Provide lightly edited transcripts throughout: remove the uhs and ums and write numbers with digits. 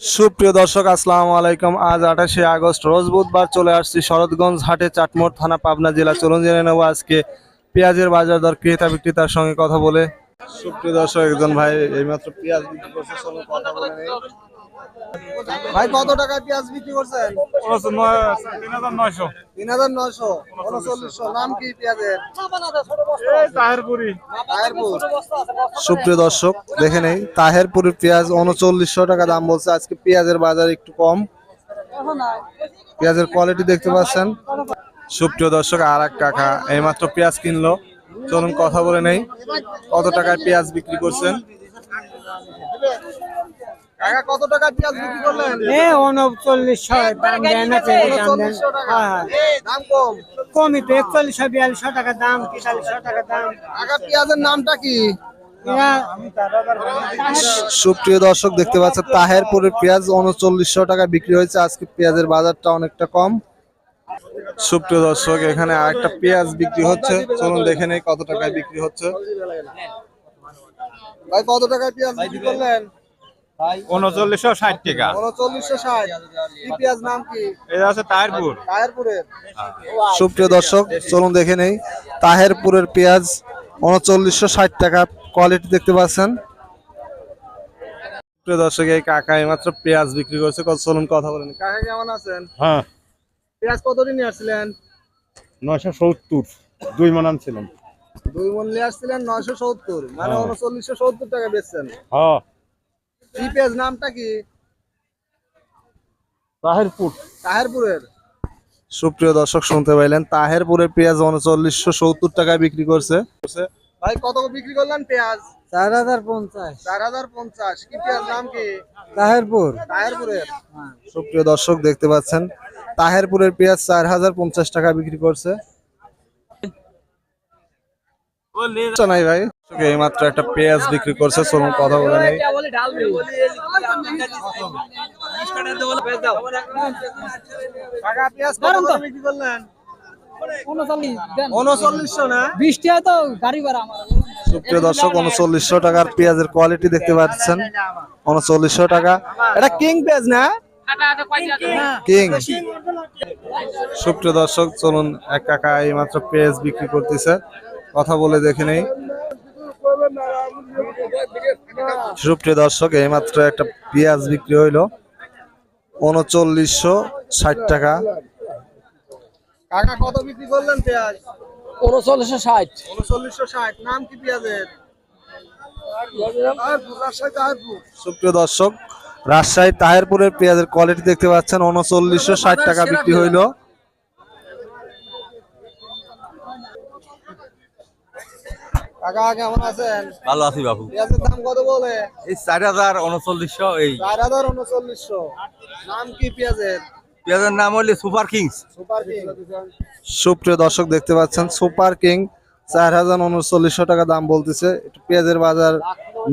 সুপ্রিয় দর্শক আসসালামু আলাইকুম। আজ 28শে আগস্ট রোজ বুধবার চলে আসছি শরৎগঞ্জ হাটে, চাটমোড় থানা, পাবনা জেলা। চলুন জেনে নেবো আজকে পেঁয়াজের বাজার দর, ক্রেতা বিক্রেতার সঙ্গে কথা বলে। সুপ্রিয় দর্শক, একজন ভাই এইমাত্র পেঁয়াজ বিক্রি করছে, চলুন কথা বলে নেই। ভাই কত টাকায় পেঁয়াজ বিক্রি করছেন? 3900। 3900, 3900। নাম কি পেঁয়াজের? তাহেরপুরি। তাহেরপুর। সুপ্রিয় দর্শক দেখে নেই, তাহেরপুরের পেঁয়াজ 3900 টাকা দাম বলছে। আজকে পেঁয়াজের বাজার একটু কম, পেঁয়াজের কোয়ালিটি দেখতে পাচ্ছেন। সুপ্রিয় দর্শক, আর এক কাকা এইমাত্র পেঁয়াজ কিনলো, চলুন কথা বলে নেই। কত টাকায় পেঁয়াজ বিক্রি করছেন? কাকা কত টাকা পেঁয়াজ বিক্রি করলেন? 3900 দাম দেন না, 3900 টাকা। দাম কম। কমই তো 4100 4200 টাকা দাম, 4300 টাকা দাম। কাকা পেঁয়াজের নামটা কি? এরা সুপ্রিয় দর্শক দেখতে পাচ্ছেন, তাহেরপুরের পেঁয়াজ 3900 টাকা বিক্রি হয়েছে। আজকে পেঁয়াজের বাজারটা অনেকটা কম। সুপ্রিয় দর্শক, এখানে আরেকটা পেঁয়াজ বিক্রি হচ্ছে, চলুন দেখে নেই কত টাকায় বিক্রি হচ্ছে। ভাই কত টাকায় পেঁয়াজ বিক্রি করলেন? 3960 টাকা। 3960। কি পেঁয়াজ, নাম কি? এটা আছে তাহেরপুর। তাহেরপুরের। সুপ্রিয় দর্শক চলুন দেখে নেই, তাহেরপুরের পেঁয়াজ 3960 টাকা। কোয়ালিটি দেখতে পাচ্ছেন। সুপ্রিয় দর্শক, এই কাকা এইমাত্র পেঁয়াজ বিক্রি করছে, চলুন কথা বলেন। কাকা কেমন আছেন? হ্যাঁ, পেঁয়াজ কত দিন নিয়ে আসছিলেন? 970 দুই মন আনছিলাম। 2 মণ নিয়ে আসছিলেন, 970, মানে 3970 টাকা বেচছেন। হ্যাঁ, কি পেঁয়াজ, নামটা কি? তাহেরপুর। তাহেরপুরের। সুপ্রিয় দর্শক শুনতে পাইলেন, তাহেরপুরের পেঁয়াজ 3970 টাকায় বিক্রি করছে। ভাই কত বিক্রি করলেন পেঁয়াজ? 4050 4050। কি পেঁয়াজ, নাম কি? তাহেরপুর। তাহেরপুরের। সুপ্রিয় দর্শক দেখতে পাচ্ছেন, তাহেরপুরের পেঁয়াজ 4050 টাকা বিক্রি করছে। নাই ভাই, এই মাত্র একটা পেঁয়াজ বিক্রি করছে, চলুন কথা বলে নেই। কাকা পেঁয়াজ কত করে বিক্রি করলেন? 3900 না? 20 টাকা তো গাড়ি ভাড়া আমার। সুপ্রিয় দর্শক, 3900 টাকার পেঁয়াজের কোয়ালিটি দেখতে পাচ্ছেন। 3900 টাকা। এটা কিং পেঁয়াজ না? কিং। সুপ্রিয় দর্শক চলুন, এক কাকা এই মাত্র পেঁয়াজ বিক্রি করতেছে, কথা বলে দেখে নেই। সুপ্রিয় দর্শক, এই মাত্র একটা পেঁয়াজ বিক্রি হইলো 3960 টাকা। কাকা কত বিক্রি করলেন পেঁয়াজ? 3960। 3960। নাম কি পেঁয়াজের? সুপ্রিয় দর্শক, রাজশাহী তাহেরপুরের পেঁয়াজের কোয়ালিটি দেখতে পাচ্ছেন। 3960 টাকা বিক্রি হইলো। কাকা কেমন আছেন? ভালো আছি বাবু। পেঁয়াজের দাম কত বলে? এই 4039। এই 4039। নাম কি পেঁয়াজের? পেঁয়াজের নাম হলো সুপার কিংস। Super king. সুপ্রিয় দর্শক দেখতে পাচ্ছেন, সুপার কিং 4039 টাকা দাম বলতেছে। একটু পেঁয়াজের বাজার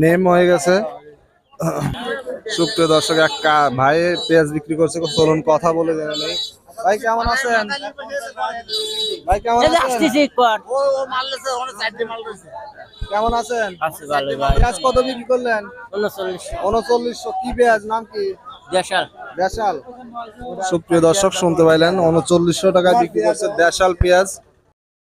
নেম হয়ে গেছে। সুপ্রিয় দর্শক, এক ভাই পেঁয়াজ বিক্রি করছে, চলুন কথা বলে জেনে নেই। ভাই কেমন আছেন? ভাই কেমন আছেন? কেমন আছেন? পেঁয়াজ কত বিক্রি করলেন? 3900। কি পেঁয়াজ, নাম কি? দেশাল। সুপ্রিয় দর্শক শুনতে পাইলেন, 3900 টাকা বিক্রি করছে দেশাল পেঁয়াজ।